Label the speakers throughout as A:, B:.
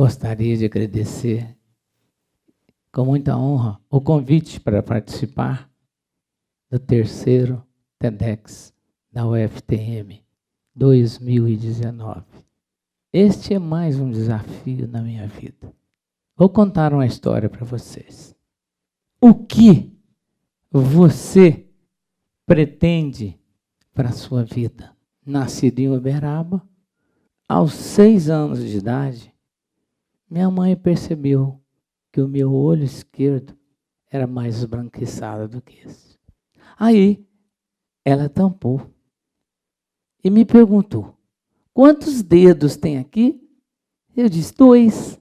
A: gostaria de agradecer com muita honra o convite para participar do terceiro TEDx da UFTM 2019. Este é mais um desafio na minha vida. Vou contar uma história para vocês. O que você pretende para a sua vida? Nascido em Uberaba, aos 6 anos de idade, minha mãe percebeu que o meu olho esquerdo era mais esbranquiçado do que esse. Aí, ela tampou e me perguntou, quantos dedos tem aqui? Eu disse, 2.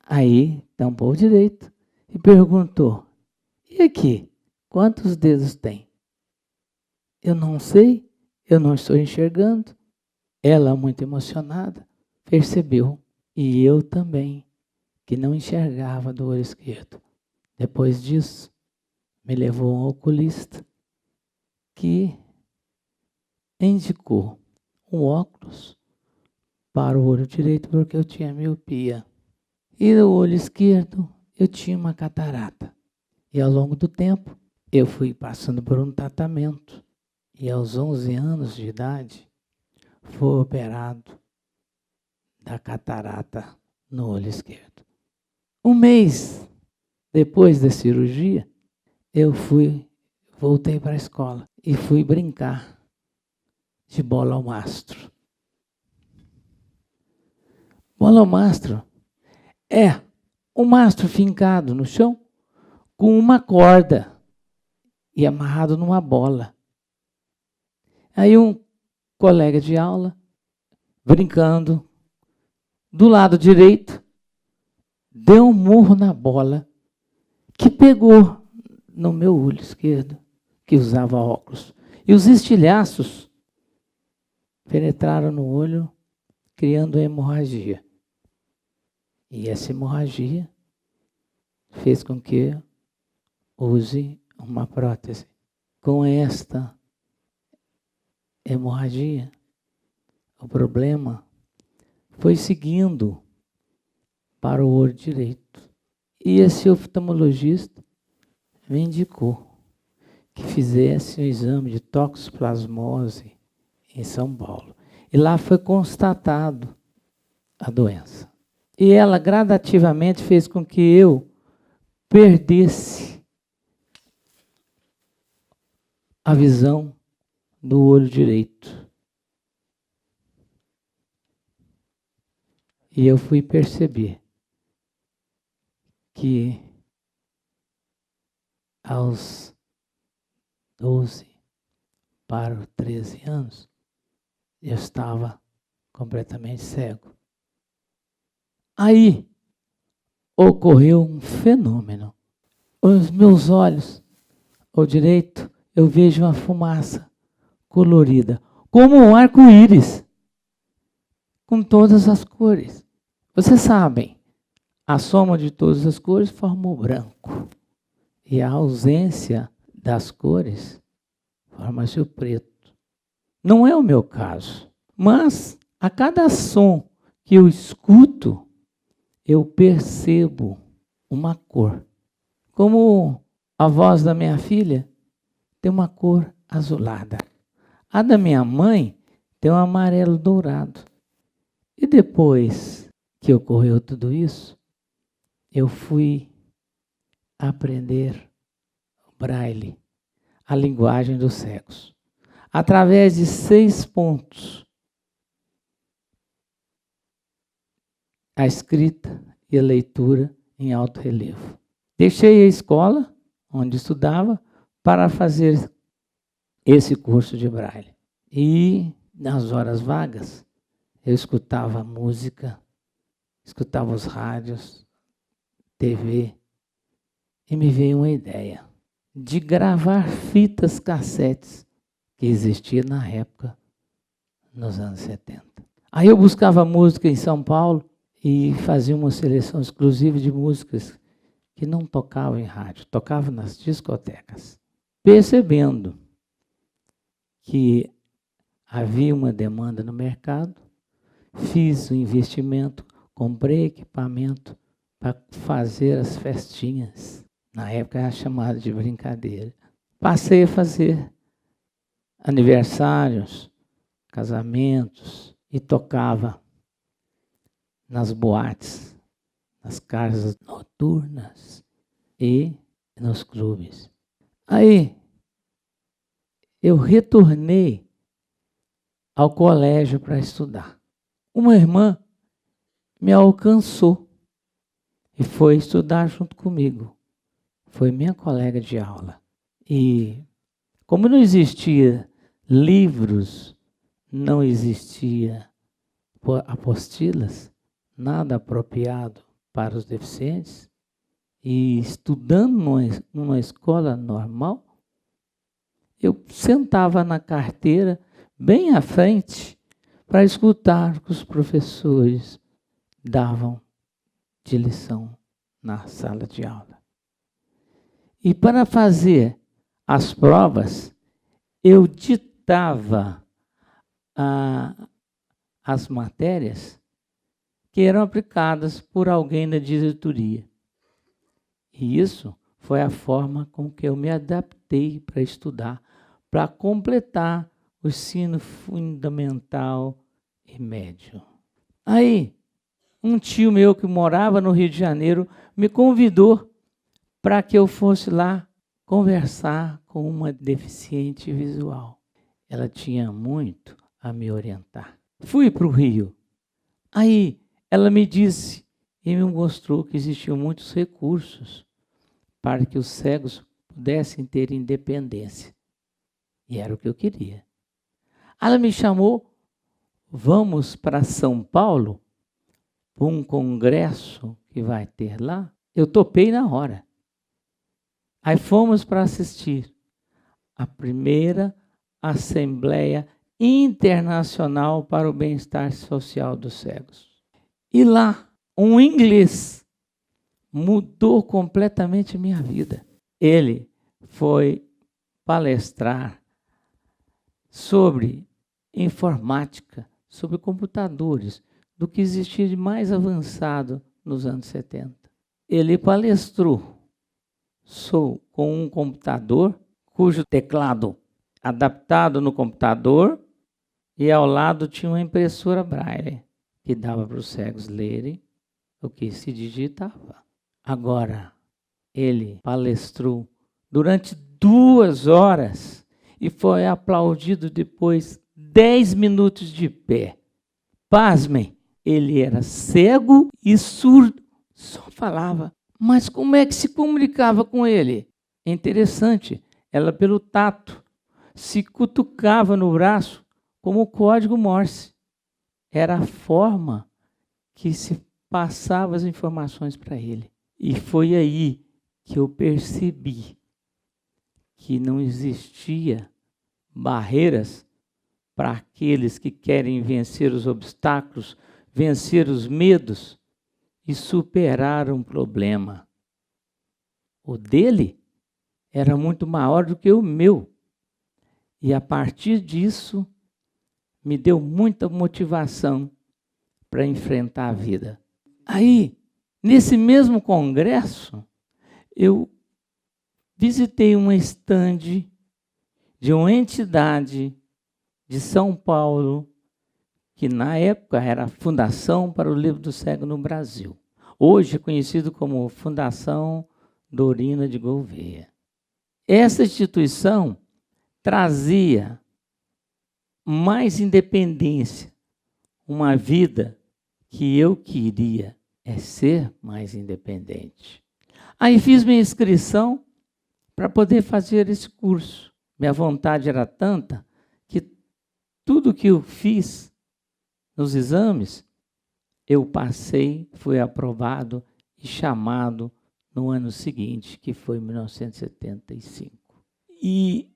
A: Aí, tampou direito e perguntou, e aqui, quantos dedos tem? Eu não sei, eu não estou enxergando. Ela, muito emocionada, percebeu, e eu também, que não enxergava do olho esquerdo. Depois disso, me levou a um oculista que indicou um óculos para o olho direito porque eu tinha miopia. E no olho esquerdo eu tinha uma catarata. E ao longo do tempo eu fui passando por um tratamento. E aos 11 anos de idade fui operado da catarata no olho esquerdo. Um mês depois da cirurgia, eu voltei para a escola e fui brincar de bola ao mastro. Bola ao mastro é um mastro fincado no chão com uma corda e amarrado numa bola. Aí um colega de aula, brincando, do lado direito, deu um murro na bola que pegou no meu olho esquerdo, que usava óculos. E os estilhaços penetraram no olho, criando hemorragia. E essa hemorragia fez com que eu use uma prótese. Com esta hemorragia, o problema foi seguindo para o olho direito. E esse oftalmologista me indicou que fizesse um exame de toxoplasmose em São Paulo. E lá foi constatado a doença. E ela gradativamente fez com que eu perdesse a visão do olho direito. E eu fui perceber que aos 12 para 13 anos, eu estava completamente cego. Aí ocorreu um fenômeno. Os meus olhos, ao direito, eu vejo uma fumaça colorida, como um arco-íris, com todas as cores. Vocês sabem, a soma de todas as cores forma o branco. E a ausência das cores forma-se o preto. Não é o meu caso, mas a cada som que eu escuto, eu percebo uma cor. Como a voz da minha filha tem uma cor azulada. A da minha mãe tem um amarelo dourado. E depois que ocorreu tudo isso, eu fui aprender o braille, a linguagem dos cegos, através de 6 pontos. A escrita e a leitura em alto relevo. Deixei a escola, onde estudava, para fazer esse curso de braille. E, nas horas vagas, eu escutava música, escutava os rádios, TV, e me veio uma ideia de gravar fitas cassetes que existia na época, nos anos 70. Aí eu buscava música em São Paulo e fazia uma seleção exclusiva de músicas que não tocavam em rádio, tocavam nas discotecas. Percebendo que havia uma demanda no mercado, fiz o investimento, comprei equipamento para fazer as festinhas. Na época era chamado de brincadeira. Passei a fazer aniversários, casamentos e tocava nas boates, nas casas noturnas e nos clubes. Aí eu retornei ao colégio para estudar. Uma irmã me alcançou e foi estudar junto comigo. Foi minha colega de aula. E como não existia livros, não existia apostilas, nada apropriado para os deficientes, e estudando numa escola normal, eu sentava na carteira, bem à frente, para escutar o que os professores davam de lição na sala de aula. E para fazer as provas, eu ditava as matérias que eram aplicadas por alguém da diretoria. E isso foi a forma com que eu me adaptei para estudar, para completar o ensino fundamental e médio. Aí, um tio meu que morava no Rio de Janeiro me convidou para que eu fosse lá conversar com uma deficiente visual. Ela tinha muito a me orientar. Fui para o Rio. Aí ela me disse e me mostrou que existiam muitos recursos para que os cegos pudessem ter independência. E era o que eu queria. Ela me chamou, vamos para São Paulo, para um congresso que vai ter lá. Eu topei na hora. Aí fomos para assistir a primeira Assembleia Internacional para o Bem-Estar Social dos Cegos. E lá, um inglês mudou completamente a minha vida. Ele foi palestrar sobre informática, sobre computadores, do que existia de mais avançado nos anos 70. Ele palestrou com um computador, cujo teclado adaptado no computador, e ao lado tinha uma impressora Braille, que dava para os cegos lerem o que se digitava. Agora, ele palestrou durante 2 horas e foi aplaudido depois 10 minutos de pé. Pasmem, ele era cego e surdo, só falava. Mas como é que se comunicava com ele? É interessante, ela pelo tato se cutucava no braço como o código Morse. Era a forma que se passava as informações para ele. E foi aí que eu percebi que não existia barreiras para aqueles que querem vencer os obstáculos, vencer os medos e superar um problema. O dele era muito maior do que o meu. E a partir disso, me deu muita motivação para enfrentar a vida. Aí, nesse mesmo congresso, eu visitei uma estande de uma entidade de São Paulo, que na época era a Fundação para o Livro do Cego no Brasil. Hoje é conhecido como Fundação Dorina de Gouveia. Essa instituição trazia mais independência, uma vida que eu queria ser mais independente. Aí fiz minha inscrição para poder fazer esse curso. Minha vontade era tanta que tudo que eu fiz nos exames, eu passei, fui aprovado e chamado no ano seguinte, que foi 1975. E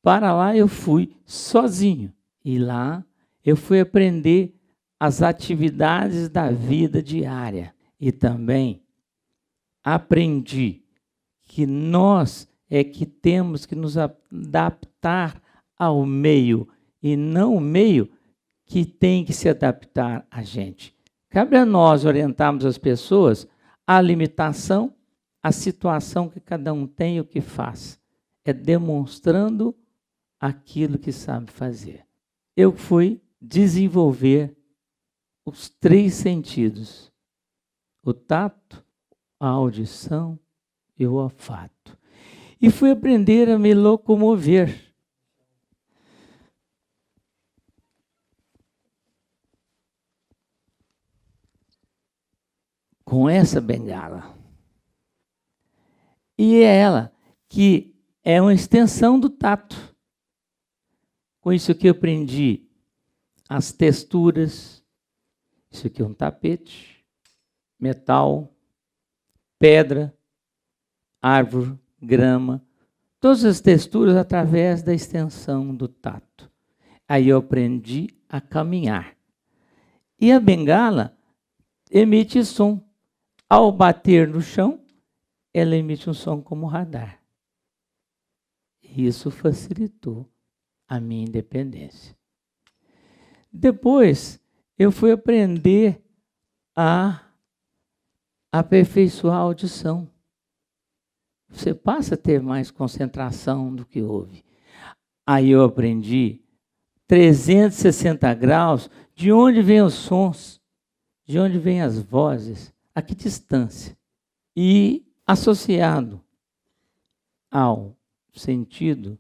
A: para lá eu fui sozinho. E lá eu fui aprender as atividades da vida diária. E também aprendi que nós é que temos que nos adaptar ao meio, e não o meio que tem que se adaptar a gente. Cabe a nós orientarmos as pessoas à limitação, à situação que cada um tem e o que faz. É demonstrando aquilo que sabe fazer. Eu fui desenvolver os 3 sentidos: o tato, a audição e o olfato. E fui aprender a me locomover. Com essa bengala. E é ela que é uma extensão do tato. Com isso que eu aprendi as texturas. Isso aqui é um tapete, metal, pedra, árvore, grama. Todas as texturas através da extensão do tato. Aí eu aprendi a caminhar. E a bengala emite som. Ao bater no chão, ela emite um som como radar. Isso facilitou a minha independência. Depois, eu fui aprender a aperfeiçoar a audição. Você passa a ter mais concentração do que ouve. Aí eu aprendi 360 graus de onde vêm os sons, de onde vêm as vozes, a que distância. E associado ao sentido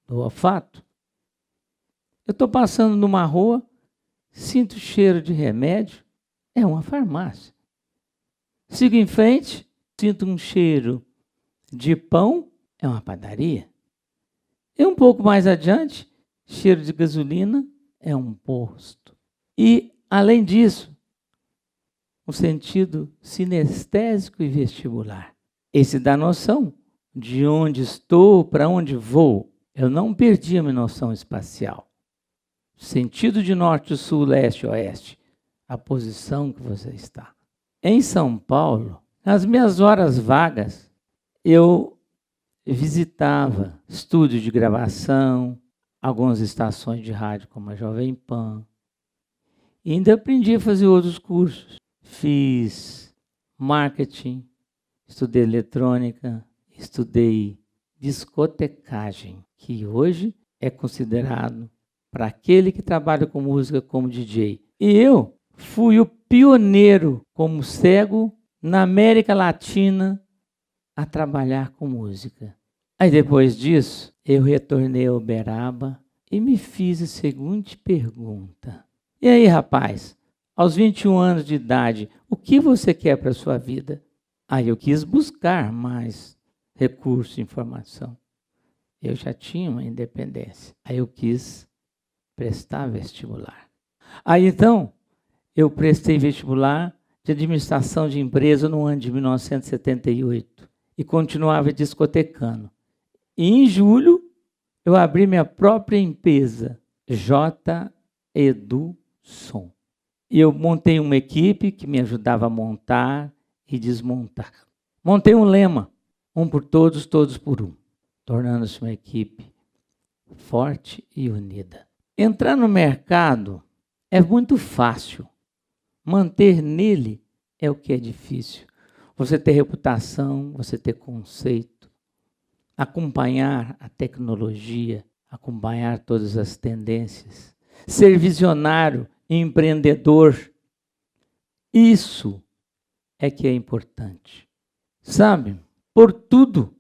A: do olfato, eu estou passando numa rua, sinto cheiro de remédio, é uma farmácia. Sigo em frente, sinto um cheiro de pão, é uma padaria. E um pouco mais adiante, cheiro de gasolina, é um posto. E, além disso, o sentido sinestésico e vestibular. Esse dá noção de onde estou, para onde vou. Eu não perdi a minha noção espacial. Sentido de norte, sul, leste, oeste. A posição que você está. Em São Paulo, nas minhas horas vagas, eu visitava estúdios de gravação, algumas estações de rádio como a Jovem Pan. E ainda aprendi a fazer outros cursos. Fiz marketing, estudei eletrônica, estudei discotecagem, que hoje é considerado para aquele que trabalha com música como DJ. E eu fui o pioneiro como cego na América Latina a trabalhar com música. Aí depois disso, eu retornei a Uberaba e me fiz a seguinte pergunta. E aí, rapaz? Aos 21 anos de idade, o que você quer para a sua vida? Aí eu quis buscar mais recursos e informação. Eu já tinha uma independência. Aí eu quis prestar vestibular. Aí então, eu prestei vestibular de administração de empresa no ano de 1978 e continuava discotecando. E em julho, eu abri minha própria empresa, J. Edu Som. E eu montei uma equipe que me ajudava a montar e desmontar. Montei um lema, um por todos, todos por um, tornando-se uma equipe forte e unida. Entrar no mercado é muito fácil. Manter nele é o que é difícil. Você ter reputação, você ter conceito, acompanhar a tecnologia, acompanhar todas as tendências, ser visionário, empreendedor, isso é que é importante. Sabe, por tudo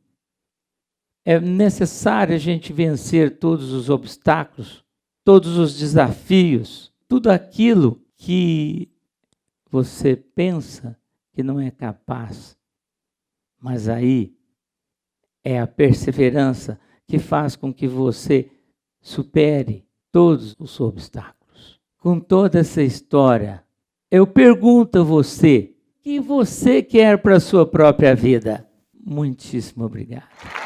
A: é necessário a gente vencer todos os obstáculos, todos os desafios, tudo aquilo que você pensa que não é capaz. Mas aí é a perseverança que faz com que você supere todos os obstáculos. Com toda essa história, eu pergunto a você, o que você quer para a sua própria vida? Muitíssimo obrigado.